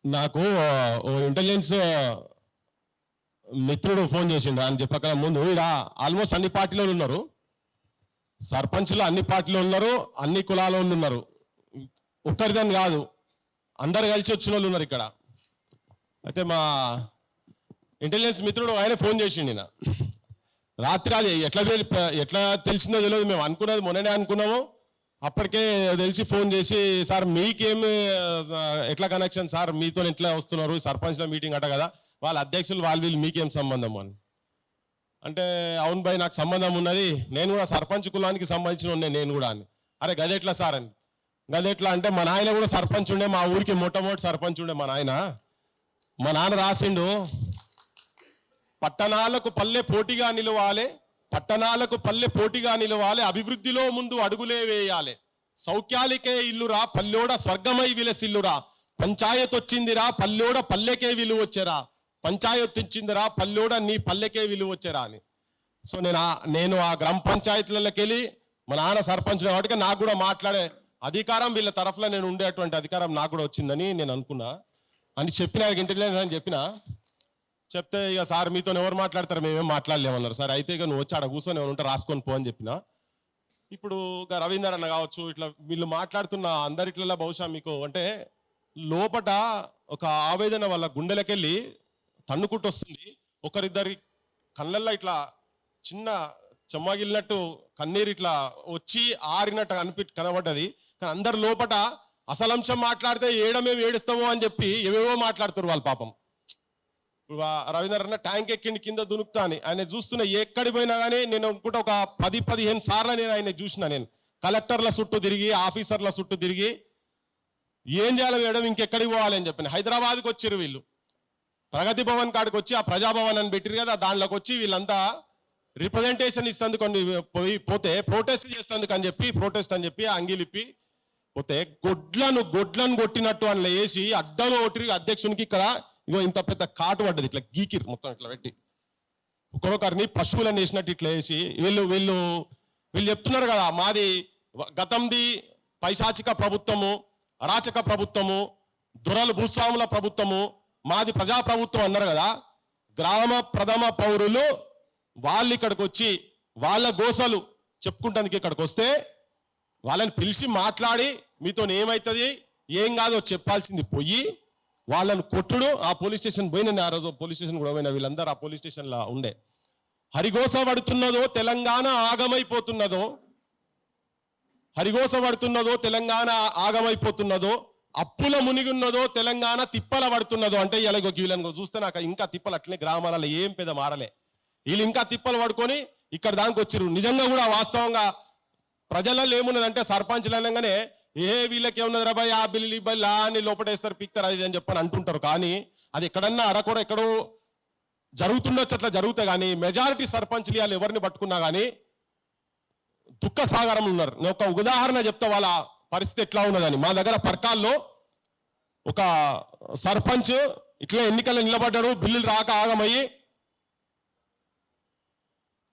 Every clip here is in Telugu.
నాకు ఓ ఇంటెలిజెన్స్ మిత్రుడు ఫోన్ చేసిండు అని చెప్పక ముందు ఇక్కడ ఆల్మోస్ట్ అన్ని పార్టీలో ఉన్నారు, సర్పంచ్లు అన్ని పార్టీలో ఉన్నారు, అన్ని కులాల వాళ్ళు ఉన్నారు, ఒక్కరిదని కాదు, అందరు కలిసి వచ్చిన వాళ్ళు ఉన్నారు ఇక్కడ. అయితే మా ఇంటెలిజెన్స్ మిత్రుడు ఆయన ఫోన్ చేసిండు. నేను రాత్రి అది ఎట్లా తెలిసిందో తెలియదు, మేము అనుకున్నది మొన్ననే అనుకున్నాము, అప్పటికే తెలిసి ఫోన్ చేసి సార్ మీకేం ఎట్లా కనెక్షన్ సార్, మీతో ఎట్లా వస్తున్నారు, సర్పంచ్ల మీటింగ్ అట కదా, వాళ్ళ అధ్యక్షులు వీళ్ళు మీకేం సంబంధం అని అంటే, అవును భాయ్ నాకు సంబంధం ఉన్నది, నేను కూడా సర్పంచ్ కులానికి సంబంధించిన ఉన్నాయి నేను కూడా అని. అరే గదెట్లా సార్ అని. గదెట్లా అంటే మా నాయన కూడా సర్పంచ్ ఉండే, మా ఊరికి మొట్టమొదటి సర్పంచ్ ఉండే మా నాన్న రాసిండు, పట్టణాలకు పల్లె పోటీగా నిలవాలి, పట్టణాలకు పల్లె పోటీగా నిలవాలి, అభివృద్ధిలో ముందు అడుగులే వేయాలి, సౌఖ్యాలికే ఇల్లురా పల్లెోడ స్వర్గమై విలసిల్లురా, పంచాయత్ వచ్చిందిరా పల్లెోడ పల్లెకే విలువ వచ్చేరా, పంచాయత్ వచ్చిందిరా పల్లెోడ నీ పల్లెకే విలువ వచ్చేరా అని. సో నేను ఆ గ్రామ పంచాయతీలకి వెళ్ళి మా నాన్న సర్పంచ్ కాబట్టి నాకు కూడా మాట్లాడే అధికారం వీళ్ళ తరఫులో నేను ఉండేటువంటి అధికారం నాకు కూడా వచ్చిందని నేను అనుకున్నా అని చెప్పిన, ఇంటెలిజెన్స్ అని చెప్పిన. చెప్తే ఇక సార్ మీతో ఎవరు మాట్లాడతారు, మేమేం మాట్లాడలేమన్నారు. సార్ అయితే ఇక నువ్వు వచ్చి ఆడ కూర్చొని ఏమైనా ఉంటే రాసుకొని పో అని చెప్పిన. ఇప్పుడు ఇక రవీందర్ అన్న కావచ్చు, ఇట్లా వీళ్ళు మాట్లాడుతున్న అందరిట్లలో బహుశా మీకు అంటే లోపట ఒక ఆవేదన వాళ్ళ గుండెలకెళ్ళి తన్నుకుంటూ వస్తుంది. ఒకరిద్దరి కళ్ళల్లో ఇట్లా చిన్న చెమ్మగిలినట్టు కన్నీరు ఇట్లా వచ్చి ఆరినట్టు కనబడ్డది. కానీ అందరి లోపట అసలంశం మాట్లాడితే మేము ఏడుస్తామో అని చెప్పి ఏవేవో మాట్లాడుతారు వాళ్ళు పాపం. రవీందర్ అన్న ట్యాంక్ ఎక్కిండి కింద దునుకుతా అని ఆయన చూస్తున్న ఎక్కడికి పోయినా కానీ నేను అనుకుంటా ఒక 10-15 సార్లు నేను ఆయన చూసిన. నేను కలెక్టర్ల చుట్టూ తిరిగి, ఆఫీసర్ల చుట్టూ తిరిగి ఏం చేయాలి మేడం, ఇంకెక్కడికి పోవాలి అని చెప్పిన. హైదరాబాద్కి వచ్చారు వీళ్ళు, ప్రగతి భవన్ కాడికి వచ్చి ఆ ప్రజాభవన్ అని పెట్టారు కదా, దాంట్లోకి వచ్చి వీళ్ళంతా రిప్రజెంటేషన్ ఇస్తందుకు పోతే ప్రొటెస్ట్ చేస్తందుకు అని చెప్పి ప్రొటెస్ట్ అని చెప్పి అంగిలిప్పి పోతే గొడ్లను కొట్టినట్టు అందులో వేసి అడ్డలో ఒకటి అధ్యక్షునికి ఇక్కడ ఇగో ఇంత పెద్ద కాటు పడ్డది, ఇట్లా గీకిరు మొత్తం ఇట్లా పెట్టి ఒక్కొక్కరిని పశువులను వేసినట్టు ఇట్లా వేసి వీళ్ళు చెప్తున్నారు కదా, మాది గతంది పైశాచిక ప్రభుత్వము, అరాచక ప్రభుత్వము, దొరలు భూస్వాముల ప్రభుత్వము, మాది ప్రజా ప్రభుత్వం అన్నారు కదా. గ్రామ ప్రథమ పౌరులు వాళ్ళు ఇక్కడికి వచ్చి వాళ్ళ గోసలు చెప్పుకుంటానికి ఇక్కడికి వస్తే వాళ్ళని పిలిచి మాట్లాడి మీతో ఏమవుతుంది ఏం కాదో చెప్పాల్సింది పోయి వాళ్ళని కొట్టుడు. ఆ పోలీస్ స్టేషన్ పోయిన, ఆ రోజు పోలీస్ స్టేషన్ కూడా పోయినా, వీళ్ళందరూ ఆ పోలీస్ స్టేషన్లో ఉండే. హరిగోస పడుతున్నదో తెలంగాణ ఆగమైపోతున్నదో, హరిగోస పడుతున్నదో తెలంగాణ ఆగమైపోతున్నదో, అప్పుల మునిగున్నదో తెలంగాణ తిప్పల పడుతున్నదో. అంటే ఇలా వీళ్ళని చూస్తే నాకు ఇంకా తిప్పలు అట్లనే గ్రామాలలో ఏం పెద్ద మారలే, వీళ్ళు ఇంకా తిప్పలు పడుకొని ఇక్కడ దానికి వచ్చారు. నిజంగా కూడా వాస్తవంగా ప్రజలలో ఏమున్నదంటే సర్పంచ్లు అనగానే వీళ్ళకి ఏమున్నది రాబాయ్ ఆ బిల్లు ఈ బిల్లు అని లోపటేస్తారు పిక్తారు అది అని చెప్పని అంటుంటారు. కానీ అది ఎక్కడన్నా అరకొర ఎక్కడో జరుగుతుండొచ్చు, అట్లా జరుగుతాయి. కానీ మెజారిటీ సర్పంచ్లు వాళ్ళు ఎవరిని పట్టుకున్నా కానీ దుఃఖ సాగరం ఉన్నారు. నేను ఒక ఉదాహరణ చెప్తా వాళ్ళ పరిస్థితి ఎట్లా ఉన్నదని. మా దగ్గర పర్కాల్లో ఒక సర్పంచ్ ఇట్లా ఎన్నికల్లో నిలబడ్డాడు, బిల్లులు రాక ఆగమయ్యి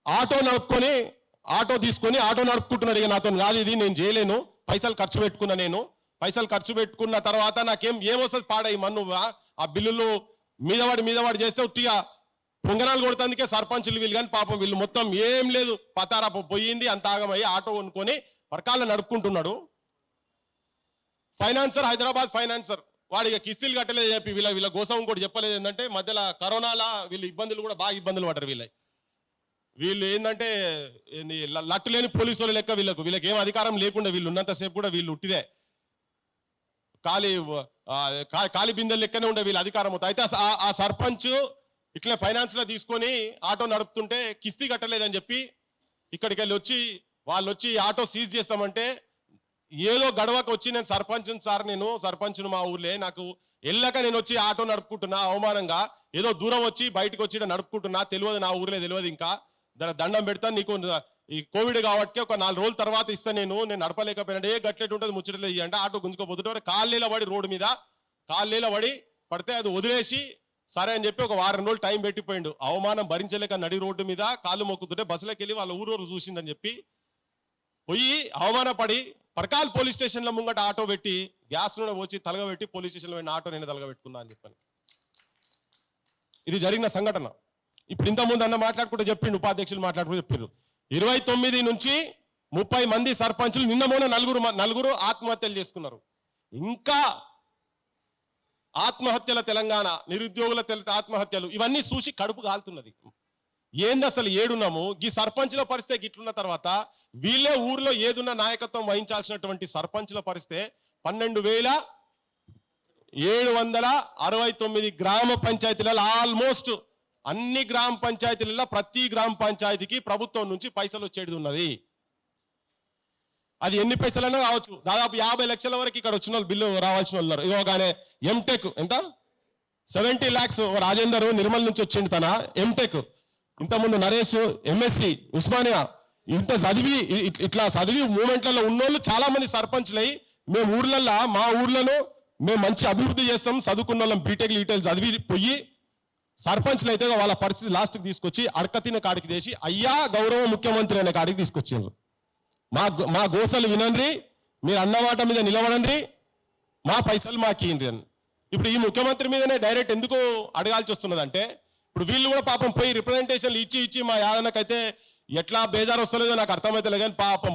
ఆటో తీసుకొని ఆటో నడుపుకుంటున్నాడు. ఇక నాతో కాదు ఇది, నేను చేయలేను, పైసలు ఖర్చు పెట్టుకున్నా, నేను పైసలు ఖర్చు పెట్టుకున్న తర్వాత నాకేమొస్తుంది పాడయి మన్ను ఆ బిల్లులు మీదవాడి చేస్తే ఉట్టిగా పొంగనాలు కొడుతందుకే సర్పంచులు వీళ్ళు. కానీ పాపం వీళ్ళు మొత్తం ఏం లేదు, పతారా పోయింది, అంత ఆగమయ్యి ఆటో కొనుక్కొని పరకాల్లో నడుపుకుంటున్నాడు. ఫైనాన్సర్, హైదరాబాద్ ఫైనాన్సర్, వాడికి కిస్తీలు కట్టలేదు చెప్పి వీళ్ళ కోసం కూడా చెప్పలేదు. ఏంటంటే మధ్యలో కరోనాలా వీళ్ళు ఇబ్బందులు కూడా బాగా ఇబ్బందులు పడ్డారు. వీళ్ళు ఏంటంటే లట్టు లేని పోలీసు వాళ్ళు లెక్క. వీళ్ళకి ఏం అధికారం లేకుండా వీళ్ళు ఉన్నంతసేపు కూడా వీళ్ళు ఉట్టిదే ఖాళీ బిందెలు లెక్కనే ఉండే వీళ్ళ అధికారం అవుతుంది. అయితే ఆ సర్పంచ్ ఇట్లా ఫైనాన్స్లో తీసుకొని ఆటో నడుపుతుంటే కిస్తీ కట్టలేదని చెప్పి ఇక్కడికి వెళ్ళి వాళ్ళు వచ్చి ఆటో సీజ్ చేస్తామంటే ఏదో గడవకు వచ్చి నేను సర్పంచ్ని సార్, నేను సర్పంచ్ను మా ఊర్లే, నాకు వెళ్ళక నేను వచ్చి ఆటో నడుపుకుంటున్నా అవమానంగా, ఏదో దూరం వచ్చి బయటకు వచ్చి నడుపుకుంటున్నా, తెలియదు నా ఊర్లే తెలియదు, ఇంకా దండం పెడతాను నీకు, ఈ కోవిడ్ కాబట్టి ఒక 4 రోజుల తర్వాత ఇస్తాను, నేను నడపలేకపోయినా గట్లెట్ ఉంటుంది ముచ్చట్లేదు అంటే ఆటో గుంజుకోపోతుంటే కాళ్ళేలా పడి రోడ్డు మీద పడితే అది వదిలేసి సరే అని చెప్పి ఒక 1 వారం రోజులు టైం పెట్టిపోయిండు. అవమానం భరించలేక నడి రోడ్డు మీద కాళ్ళు మొక్కుతుంటే బస్సులోకి వెళ్ళి వాళ్ళ ఊరు చూసిందని చెప్పి పోయి అవమానపడి పరకాల్ పోలీస్ స్టేషన్లో ముంగట ఆటో పెట్టి గ్యాస్ నూనె పోచి తలగబెట్టి పోలీస్ స్టేషన్లో పోయిన ఆటో నేను తలగబెట్టుకున్నా అని చెప్పాను. ఇది జరిగిన సంఘటన. ఇప్పుడు ఇంతకుముందు అన్న మాట్లాడుకుంటూ చెప్పిండు, ఉపాధ్యక్షులు మాట్లాడుకుంటూ చెప్పారు 29 నుంచి 30 మంది సర్పంచులు నిన్న మొన్న నలుగురు ఆత్మహత్యలు చేసుకున్నారు. ఇంకా ఆత్మహత్యల తెలంగాణ, నిరుద్యోగుల ఆత్మహత్యలు ఇవన్నీ చూసి కడుపు కాలుతున్నది. ఏంది అసలు ఏడున్నాము? ఈ సర్పంచుల పరిస్థితి ఇట్లున్న తర్వాత వీళ్ళే ఊర్లో ఏదున్న నాయకత్వం వహించాల్సినటువంటి సర్పంచుల పరిస్థితి 12,769 గ్రామ పంచాయతీలలో ఆల్మోస్ట్ అన్ని గ్రామ పంచాయతీలలో ప్రతి గ్రామ పంచాయతీకి ప్రభుత్వం నుంచి పైసలు వచ్చేది ఉన్నది. అది ఎన్ని పైసలైనా కావచ్చు. దాదాపు 50 లక్షల వరకు ఇక్కడ వచ్చిన వాళ్ళు బిల్లు రావాల్సిన వాళ్ళు ఉన్నారు. ఇవ్వగానే ఎంటెక్ ఎంత 70 lakhs రాజేందర్ నిర్మల్ నుంచి వచ్చింది తన ఎంటెక్. ఇంతకుముందు నరేష్ ఎంఎస్సి ఉస్మానియా ఇంత చదివి ఇట్లా చదివి మూమెంట్లలో ఉన్నోళ్ళు చాలా మంది సర్పంచ్లై మేము ఊర్లల్లో మా ఊర్లను మేము మంచి అభివృద్ధి చేస్తాం చదువుకున్న వాళ్ళం బీటెక్ లీటెల్ చదివి పోయి సర్పంచ్లు అయితే వాళ్ళ పరిస్థితి లాస్ట్కి తీసుకొచ్చి అడకతిన కాడికి చేసి అయ్యా గౌరవ ముఖ్యమంత్రి అనే కాడికి తీసుకొచ్చారు. మా గోసలు వినండి, మీరు అన్నమాట మీద నిలబడండి, మా పైసలు మాకు ఇయ్యండి అని. ఇప్పుడు ఈ ముఖ్యమంత్రి మీదనే డైరెక్ట్ ఎందుకు అడగాల్సి వస్తున్నదంటే ఇప్పుడు వీళ్ళు కూడా పాపం పోయి రిప్రజెంటేషన్లు ఇచ్చి మా యాదనకైతే ఎట్లా బేజారు వస్తలేదో నాకు అర్థమైతే కానీ పాపం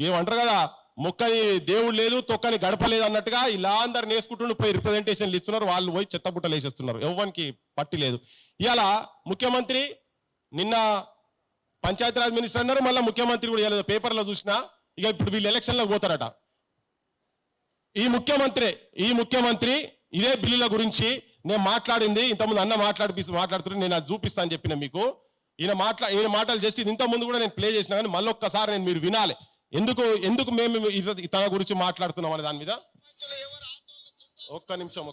ఏమంటారు కదా మొక్కని దేవుడు లేదు తొక్కని గడపలేదు అన్నట్టుగా ఇలా అందరు నేసుకుంటుండి పోయి రిప్రజెంటేషన్లు ఇస్తున్నారు. వాళ్ళు పోయి చెత్తబుట్టలు వేసేస్తున్నారు, ఎవరికి పట్టి లేదు. ఇవాళ ముఖ్యమంత్రి నిన్న పంచాయతీరాజ్ మినిస్టర్ అన్నారు, మళ్ళీ ముఖ్యమంత్రి కూడా ఇలా పేపర్లో చూసినా ఇక ఇప్పుడు వీళ్ళు ఎలక్షన్లకు పోతారట. ఈ ముఖ్యమంత్రి ఇదే బిల్లుల గురించి నేను మాట్లాడింది ఇంతకుముందు అన్న మాట్లాడుతున్నారు, నేను అది చూపిస్తాను చెప్పిన మీకు. ఈయన మాటలు జస్ట్ ఇది ఇంతకుముందు కూడా నేను ప్లే చేసినా కానీ మళ్ళీ ఒక్కసారి నేను మీరు వినాలి ఎందుకు మేము తన గురించి మాట్లాడుతున్నాం అనే దాని మీద. ఒక్క నిమిషము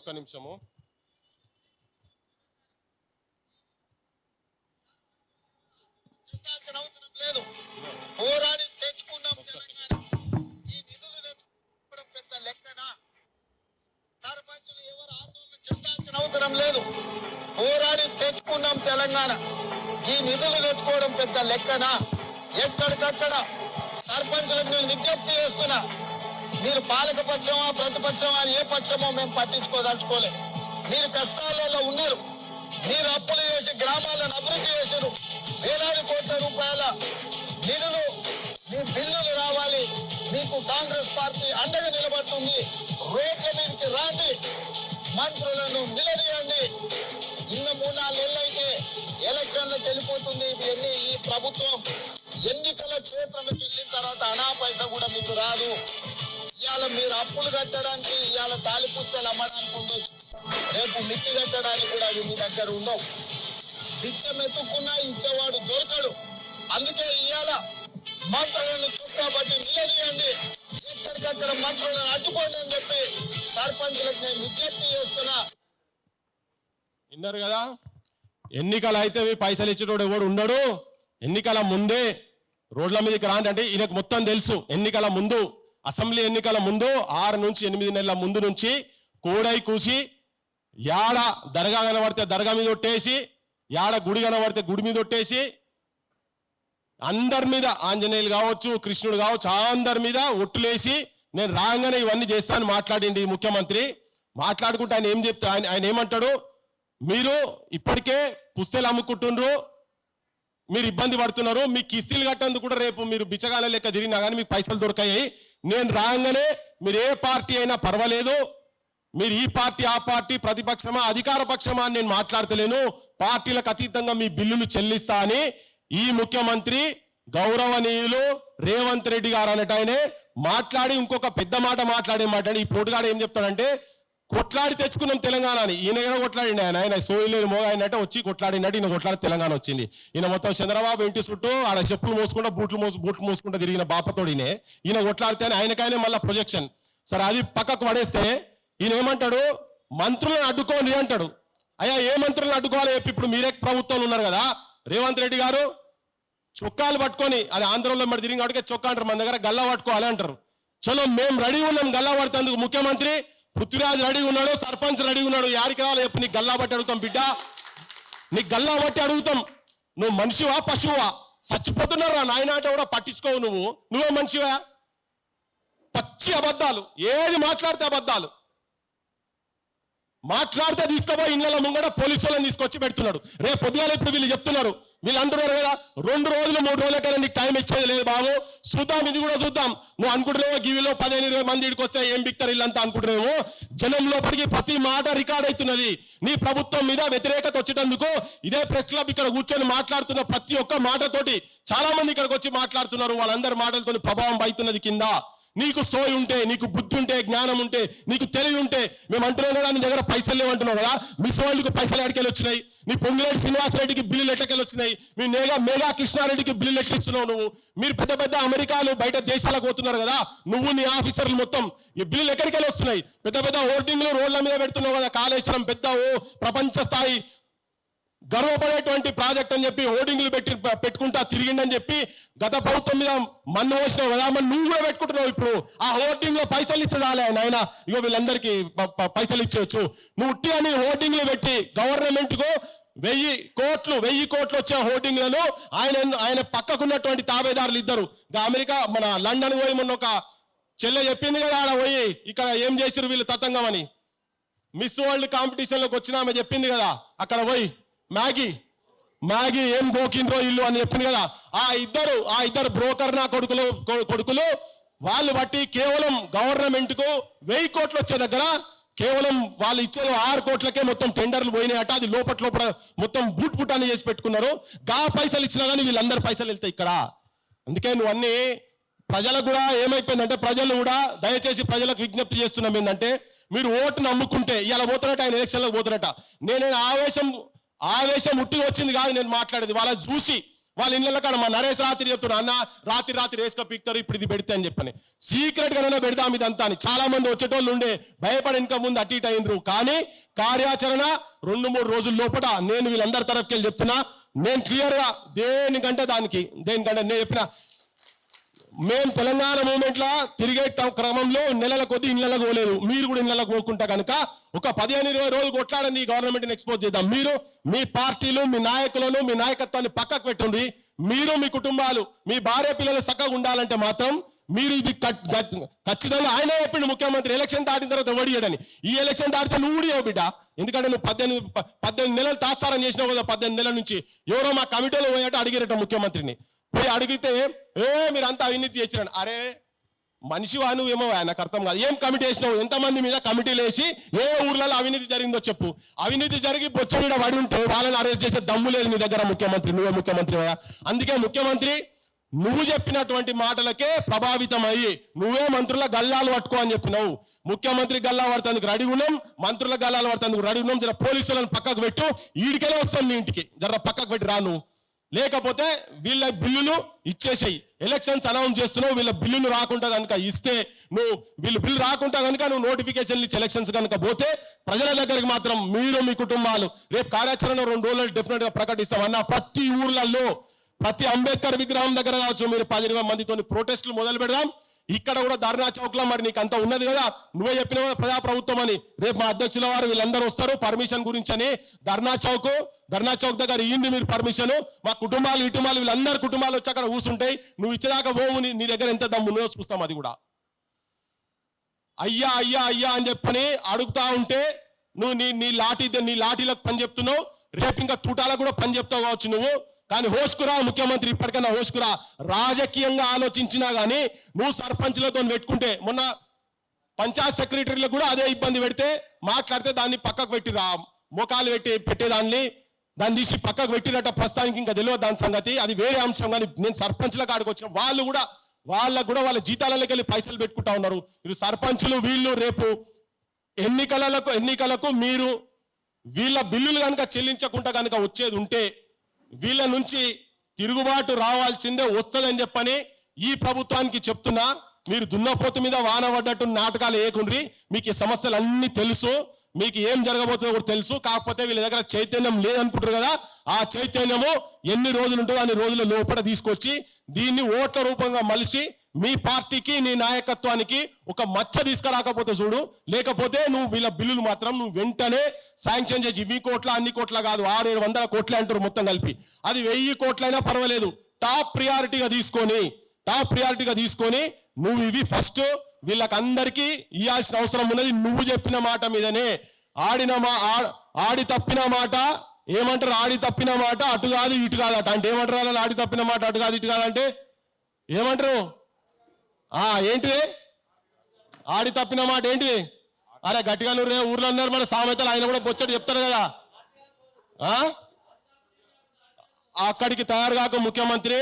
పోరాడి తెచ్చుకున్నాం తెలంగాణ, ఈ నిధులు తెచ్చుకోవడం పెద్ద లెక్కన. సర్పంచులు ఎవరు ఆందోళన చెందాల్సిన అవసరం లేదు. పోరాడి తెచ్చుకున్నాం తెలంగాణ, ఈ నిధులు తెచ్చుకోవడం పెద్ద లెక్కన. ఎక్కడికక్కడ సర్పంచులకు నేను విజ్ఞప్తి చేస్తున్నా, మీరు పాలక పక్షమా ప్రతిపక్షమా ఏ పక్షమో మేము పట్టించుకోదలుచుకోలే. మీరు కష్టాలలో ఉన్నారు, మీరు అప్పులు చేసి గ్రామాలను అభివృద్ధి చేశారు. వేలాది కోట్ల రూపాయల నిధులు మీ బిల్లులు రావాలి, మీకు కాంగ్రెస్ పార్టీ అండగా నిలబడుతుంది. రోడ్ల మీదకి రాండి, మంత్రులను నిలదీయండి. ఇన్న 3-4 నెలలైతే ఎలక్షన్లకు వెళ్ళిపోతుంది. ఈ ప్రభుత్వం ఎన్నికల క్షేత్రంలోకి వెళ్ళిన తర్వాత అనా పైసా కూడా మీకు రాదు. ఇవాళ మీరు అప్పులు కట్టడానికి ఇవాళ తాలి పుస్తకాలు అమ్మడానికి ఉండొచ్చు, రేపు మిత్తి కట్టడానికి కూడా అవి మీ దగ్గర ఉండవు. బిచ్చం ఎత్తుకున్నా ఇచ్చేవాడు దొరకడు. అందుకే ఇవాళ మంత్రులను చూసుకోబట్టి నిలదీయండి, ఎక్కడికక్కడ మంత్రులను అడ్డుకోండి అని చెప్పి సర్పంచులకు నేను విజ్ఞప్తి చేస్తున్నా. విన్నారు కదా, ఎన్నికలు అయితే పైసలు ఇచ్చేటోడు ఎవడు ఉండడు. ఎన్నికల ముందే రోడ్ల మీదకి రాండి అంటే ఈయనకు మొత్తం తెలుసు. ఎన్నికల ముందు అసెంబ్లీ ఎన్నికల ముందు 6 నుంచి 8 నెలల ముందు నుంచి కోడై కూసి యాడ దర్గా కనబడితే దర్గా మీద ఒట్టేసి, యాడ గుడి కనబడితే గుడి మీద ఒట్టేసి, అందరి మీద ఆంజనేయులు కావచ్చు కృష్ణుడు కావచ్చు అందరి మీద ఒట్టులేసి నేను రాగానే ఇవన్నీ చేస్తాను మాట్లాడింది ఈ ముఖ్యమంత్రి. మాట్లాడుకుంటే ఆయన ఏం చెప్తే ఆయన ఏమంటాడు, మీరు ఇప్పటికే పుస్తలు అమ్ముకుంటుండ్రు, మీరు ఇబ్బంది పడుతున్నారు, మీ కిస్తీలు కట్టేందుకు కూడా రేపు మీరు బిచ్చగాల లెక్క తిరిగినా కానీ మీకు పైసలు దొరికాయి. నేను రాగానే మీరు ఏ పార్టీ అయినా పర్వాలేదు, మీరు ఈ పార్టీ ఆ పార్టీ ప్రతిపక్షమా అధికార పక్షమా అని నేను మాట్లాడతలేను, పార్టీలకు అతీతంగా మీ బిల్లులు చెల్లిస్తా అని ఈ ముఖ్యమంత్రి గౌరవనీయులు రేవంత్ రెడ్డి గారు అనేటాయనే మాట్లాడి ఇంకొక పెద్ద మాట మాట్లాడే మాట. ఈ పోటుగాడు ఏం చెప్తాడంటే కొట్లాడి తెచ్చుకున్నాం తెలంగాణ అని. ఈయన కూడా కొట్లాడిండి, ఆయన సోయిలేని మోగ అయినట్టే వచ్చి కొట్లాడినట్టు ఈయన కొట్లాడి తెలంగాణ వచ్చింది. ఈయన మొత్తం చంద్రబాబు ఇంటి చుట్టూ ఆడ చెప్పులు మోసుకుంటా బూట్లు మోసుకుంటూ తిరిగిన బాపతోడినే ఈయన కొట్లాడితే ఆయనకైనా మళ్ళీ ప్రొజెక్షన్. సరే అది పక్కకు పడేస్తే ఈయన ఏమంటాడు, మంత్రులను అడ్డుకోండి అంటాడు. అయ్యా ఏ మంత్రులను అడ్డుకోవాలి? ఇప్పుడు మీరే ప్రభుత్వంలో ఉన్నారు కదా, రేవంత్ రెడ్డి గారు చొక్కాలు పట్టుకొని అది ఆంధ్రలో మరి తిరిగి అడిగే చొక్కా అంటారు, మన దగ్గర గల్లా పట్టుకోవాలి అంటారు. చలో మేము రెడీ ఉన్నాం గల్లా పడుతందుకు. ముఖ్యమంత్రి పృథ్వీరాజ్ రెడీ ఉన్నాడు, సర్పంచ్ రెడీ ఉన్నాడు. యాడికి రావాలి చెప్పు, నీకు గల్లా బట్టి అడుగుతాం బిడ్డ, నీకు గల్లా బట్టి అడుగుతాం. నువ్వు మనిషివా పశువా? చచ్చిపోతున్నారా నాయన అంటే కూడా పట్టించుకోవు. నువ్వే మనిషివా? పచ్చి అబద్ధాలు, ఏది మాట్లాడితే అబద్ధాలు మాట్లాడితే తీసుకుపోయి ఇళ్ళ ముంగడ పోలీసు వాళ్ళని తీసుకొచ్చి పెడుతున్నాడు. రేపు పొద్దుగాల ఇప్పుడు వీళ్ళు చెప్తున్నారు, వీళ్ళు అంటున్నారు కదా 2 రోజులు 3 రోజులకైనా నీకు టైం ఇచ్చేది లేదు బాబు, చూద్దాం ఇది కూడా చూద్దాం. నువ్వు అనుకుంటున్నావో గివిలో 15-20 మంది ఇడికి వస్తే ఏం బిక్తారు ఇల్లంతా అనుకుంటున్నావు. జనం లోపలికి ప్రతి మాట రికార్డ్ అవుతున్నది. నీ ప్రభుత్వం మీద వ్యతిరేకత వచ్చేటందుకు ఇదే ప్రెస్ క్లబ్ ఇక్కడ కూర్చొని మాట్లాడుతున్న ప్రతి ఒక్క మాటతోటి చాలా మంది ఇక్కడికి వచ్చి మాట్లాడుతున్నారు. వాళ్ళందరి మాటలతో ప్రభావం పడుతున్నది కింద. నీకు సోయి ఉంటే, నీకు బుద్ధి ఉంటే, జ్ఞానం ఉంటే, నీకు తెలివి ఉంటే, మేము అంటున్నాం కదా నీ దగ్గర పైసలు లేవంటున్నావు కదా, మిస్ వరల్డ్కి పైసలు ఎక్కడికెళ్ళి వచ్చినాయి, నీ పొంగిరెడ్డి శ్రీనివాసరెడ్డికి బిల్లులు ఎట్లకెళ్ళి వచ్చినాయి, మీ మేఘా కృష్ణారెడ్డికి బిల్లులు ఎట్లా ఇస్తున్నావు నువ్వు, మీరు పెద్ద పెద్ద అమెరికాలు బయట దేశాలకు పోతున్నారు కదా, నువ్వు నీ ఆఫీసర్లు మొత్తం ఈ బిల్లులు ఎక్కడికి వెళ్ళి వస్తున్నాయి, పెద్ద పెద్ద హోర్డింగ్లు రోడ్ల మీద పెడుతున్నావు కదా, కాళేశ్వరం పెద్ద ప్రపంచ స్థాయి గర్వపడేటువంటి ప్రాజెక్ట్ అని చెప్పి హోర్డింగ్లు పెట్టుకుంటా తిరిగిండని చెప్పి గత ప్రభుత్వం మీద మన్ను పోసినావు కదా, మరి నువ్వు కూడా పెట్టుకుంటున్నావు. ఇప్పుడు ఆ హోర్డింగ్ లో పైసలు ఇస్తే చాలే ఆయన ఇగో వీళ్ళందరికీ పైసలు ఇచ్చేయచ్చు. నువ్వు ఉట్టి అని హోర్డింగ్లు పెట్టి గవర్నమెంట్ కు 1000 కోట్లు వచ్చే హోర్డింగ్లను ఆయన పక్కకున్నటువంటి తాబేదారులు ఇద్దరు అమెరికా మన లండన్ పోయి మొన్న ఒక చెల్లె చెప్పింది కదా, ఆడ పోయి ఇక్కడ ఏం చేసిరు వీళ్ళు తతంగం అని, మిస్ వరల్డ్ కాంపిటీషన్ లోకి వచ్చిన ఆమె చెప్పింది కదా, అక్కడ పోయి మ్యాగీ ఏం గోకిండ్రో ఇల్లు అని చెప్పింది కదా, ఆ ఇద్దరు బ్రోకర్ నా కొడుకులు వాళ్ళు బట్టి కేవలం గవర్నమెంట్ కు 1000 కోట్లు వచ్చే దగ్గర కేవలం వాళ్ళు ఇచ్చే 6 కోట్లకే మొత్తం టెండర్లు పోయినాయట. అది లోపల మొత్తం బూట్ అని చేసి పెట్టుకున్నారు. పైసలు ఇచ్చినా కానీ వీళ్ళందరూ పైసలు వెళ్తాయి ఇక్కడ. అందుకే నువ్వు అన్ని ప్రజలకు కూడా ఏమైపోయిందంటే, ప్రజలు కూడా దయచేసి ప్రజలకు విజ్ఞప్తి చేస్తున్నాం ఏంటంటే, మీరు ఓటు నమ్ముకుంటే ఇలా పోతున్నట్టు ఆయన ఎలక్షన్లకు పోతున్నట్ట. నేను ఆవేశం ఉట్టిగా వచ్చింది కాదు నేను మాట్లాడేది, వాళ్ళ చూసి వాళ్ళ ఇళ్ళ కాడ మా నరేష్ రాత్రి చెప్తున్నా అన్న రాత్రి రేసుక పీక్తారు ఇప్పుడు ఇది పెడితే అని చెప్పని, సీక్రెట్ గానే పెడతాం ఇదంతా అని. చాలా మంది వచ్చేటోళ్ళు ఉండే భయపడి ఇంకా ముందు అటు ఇటు అయినరు. కానీ కార్యాచరణ 2-3 రోజుల లోపల నేను వీళ్ళందరి తరఫుకి వెళ్ళి చెప్తున్నా, నేను క్లియర్ గా దేనికంటే నేను చెప్పిన, మేము తెలంగాణ మూవ్మెంట్ లా తిరిగే క్రమంలో నెలల కొద్ది ఇళ్లకు పోలేదు, మీరు కూడా ఇళ్లకు పోకుంటా కనుక ఒక 15-20 రోజులు కొట్లాడండి, గవర్నమెంట్ ఎక్స్పోజ్ చేద్దాం. మీరు మీ పార్టీలు, మీ నాయకులను, మీ నాయకత్వాన్ని పక్కకు పెట్టుండి, మీరు మీ కుటుంబాలు, మీ భార్య పిల్లలు చక్కగా ఉండాలంటే మాత్రం మీరు ఇది ఖచ్చితంగా ఆయన చెప్పిండు ముఖ్యమంత్రి ఎలక్షన్ దాటిన తర్వాత ఓడియడని. ఈ ఎలక్షన్ దాటితే నువ్వు ఊడియావు బిడ్డ, ఎందుకంటే నువ్వు 18 నెలలు తాత్సారం చేసినావు కదా. 18 నెలల నుంచి ఎవరో మా కమిటీలో పోయాట అడిగిరట ముఖ్యమంత్రిని, పోయి అడిగితే మీరంతా అవినీతి చేసిరండి. అరే మనిషివా నువ్వేమో నాకు అర్థం కాదు, ఏం కమిటీ వేసినావు, ఎంతమంది మీద కమిటీలు వేసి ఏ ఊర్లలో అవినీతి జరిగిందో చెప్పు. అవినీతి జరిగి బొచ్చ మీద పడి ఉంటే వాళ్ళని అరెస్ట్ చేసే దమ్ము లేదు నీ దగ్గర ముఖ్యమంత్రి, నువ్వే ముఖ్యమంత్రి. అందుకే ముఖ్యమంత్రి నువ్వు చెప్పినటువంటి మాటలకే ప్రభావితం అయ్యి నువ్వే మంత్రుల గల్లాలు పట్టుకో అని చెప్పినావు. ముఖ్యమంత్రి గల్లా పడుతుందుకు రెడీ ఉన్నాం, మంత్రుల గల్లాలు పడుతుందుకు రెడీ ఉన్నాం. జర పోలీసులను పక్కకు పెట్టు, ఈడికెళ్ళే వస్తాం నీ ఇంటికి, జర పక్కకు పెట్టి రాను, లేకపోతే వీళ్ళ బిల్లులు ఇచ్చేసాయి. ఎలక్షన్స్ అనౌన్స్ చేస్తున్నావు, వీళ్ళ బిల్లులు రాకుండా కనుక ఇస్తే వీళ్ళు బిల్లు రాకుండా కనుక నువ్వు నోటిఫికేషన్లు ఇచ్చి ఎలక్షన్స్ కనుక పోతే ప్రజల దగ్గరికి మాత్రం మీరు మీ కుటుంబాలు రేపు కార్యాచరణ 2 రోజులు డెఫినెట్ గా ప్రకటిస్తాం అన్న. ప్రతి ఊర్లలో ప్రతి అంబేద్కర్ విగ్రహం దగ్గర కావచ్చు మీరు 10-20 మందితో ప్రొటెస్టులు మొదలు పెడదాం. ఇక్కడ కూడా ధర్నా చౌక్ లో మరి నీకు అంత ఉన్నది కదా, నువ్వే చెప్పిన ప్రజాప్రభుత్వం అని. రేపు మా అధ్యక్షుల వారు వీళ్ళందరూ వస్తారు పర్మిషన్ గురించి అని. ధర్నా చౌక్ దగ్గర ఇయ్యింది మీరు పర్మిషన్. మా కుటుంబాలు ఇటుమాలు వీళ్ళందరి కుటుంబాలు వచ్చి అక్కడ కూర్చుంటాయి. నువ్వు ఇచ్చేదాకా పోవు, నీ దగ్గర ఎంత దమ్ము ఉన్నదో చూస్తాం. అది కూడా అయ్యా అయ్యా అయ్యా అని చెప్పని అడుగుతా ఉంటే నువ్వు నీ లాఠీలకు పని చెప్తున్నావు, రేపు ఇంకా తూటాలకు కూడా పని చెప్తావు కావచ్చు నువ్వు. కానీ హోష్కురా ముఖ్యమంత్రి, ఇప్పటికైనా హోష్కురా. రాజకీయంగా ఆలోచించినా కానీ నువ్వు సర్పంచ్లతో పెట్టుకుంటే, మొన్న పంచాయత్ సెక్రటరీలకు కూడా అదే ఇబ్బంది పెడితే మాట్లాడితే దాన్ని పక్కకు పెట్టిరా, మోకాలు పెట్టేదాన్ని దాన్ని తీసి పక్కకు పెట్టిరట. ప్రస్తుతానికి ఇంకా తెలియదు దాని సంగతి, అది వేరే అంశం. కానీ నేను సర్పంచ్ల కాడికి వచ్చిన వాళ్ళకు కూడా వాళ్ళ జీతాలలోకి వెళ్ళి పైసలు పెట్టుకుంటా ఉన్నారు. వీళ్ళు సర్పంచులు వీళ్ళు రేపు ఎన్నికలకు మీరు వీళ్ళ బిల్లులు కనుక చెల్లించకుండా కనుక వచ్చేది ఉంటే వీళ్ళ నుంచి తిరుగుబాటు రావాల్సిందే వస్తుందని చెప్పని ఈ ప్రభుత్వానికి చెప్తున్నా. మీరు దున్నపోతు మీద వాన పడ్డట్టు నాటకాలు వేయకుండ్రి. మీకు ఈ సమస్యలు అన్ని తెలుసు, మీకు ఏం జరగబోతుందో కూడా తెలుసు. కాకపోతే వీళ్ళ దగ్గర చైతన్యం లేదనుకుంటారు కదా, ఆ చైతన్యము ఎన్ని రోజులు ఉంటుందో అన్ని రోజుల లోపల తీసుకొచ్చి దీన్ని ఓట్ల రూపంగా మలిసి మీ పార్టీకి నీ నాయకత్వానికి ఒక మచ్చ తీసుకురాకపోతే చూడు. లేకపోతే నువ్వు వీళ్ళ బిల్లులు మాత్రం నువ్వు వెంటనే శాంక్షన్ చేసి, ఇవి కోట్ల అన్ని కోట్ల కాదు, 600-700 కోట్లే అంటారు మొత్తం కలిపి, అది 1000 కోట్లైనా పర్వాలేదు. టాప్ ప్రియారిటీగా తీసుకొని నువ్వు ఇవి ఫస్ట్ వీళ్ళకందరికీ ఇవ్వాల్సిన అవసరం ఉన్నది నువ్వు చెప్పిన మాట మీదనే. ఆడి తప్పిన మాట ఏమంటారు? ఆడి తప్పిన మాట అటు కాదు ఇటు కాదట అంటే ఏమంటారు? అలా ఆడి తప్పిన మాట అటు కాదు ఇటు కాదంటే ఏమంటారు? ఏంటిది ఆడి తప్పిన మాట ఏంటిది? అరే గట్టిగా ఊర్లో ఉన్నారు మన సామెతలు, ఆయన కూడా బొచ్చడు చెప్తారు కదా. అక్కడికి తయారు కాక ముఖ్యమంత్రి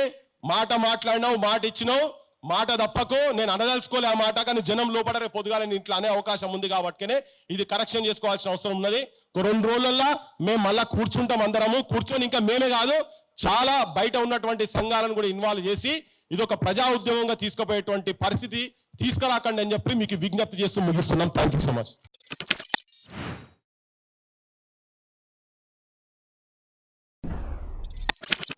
మాట మాట్లాడినావు, మాట ఇచ్చినావు, మాట తప్పకు. నేను అనదలుచుకోలే ఆ మాట, కానీ జనం లోపల రేపు పొద్దుగాల ఇంట్లో అనే అవకాశం ఉంది కాబట్టినే ఇది కరెక్షన్ చేసుకోవాల్సిన అవసరం ఉన్నది. 2 రోజులలో మేము మళ్ళా కూర్చుంటాం, అందరము కూర్చొని ఇంకా మేమే కాదు చాలా బయట ఉన్నటువంటి సంఘాలను కూడా ఇన్వాల్వ్ చేసి ఇది ఒక ప్రజా ఉద్యమంగా తీసుకుపోయేటువంటి పరిస్థితి తీసుకురాకండి అని చెప్పి మీకు విజ్ఞప్తి చేస్తూ ముగిస్తున్నాం. Thank you so much.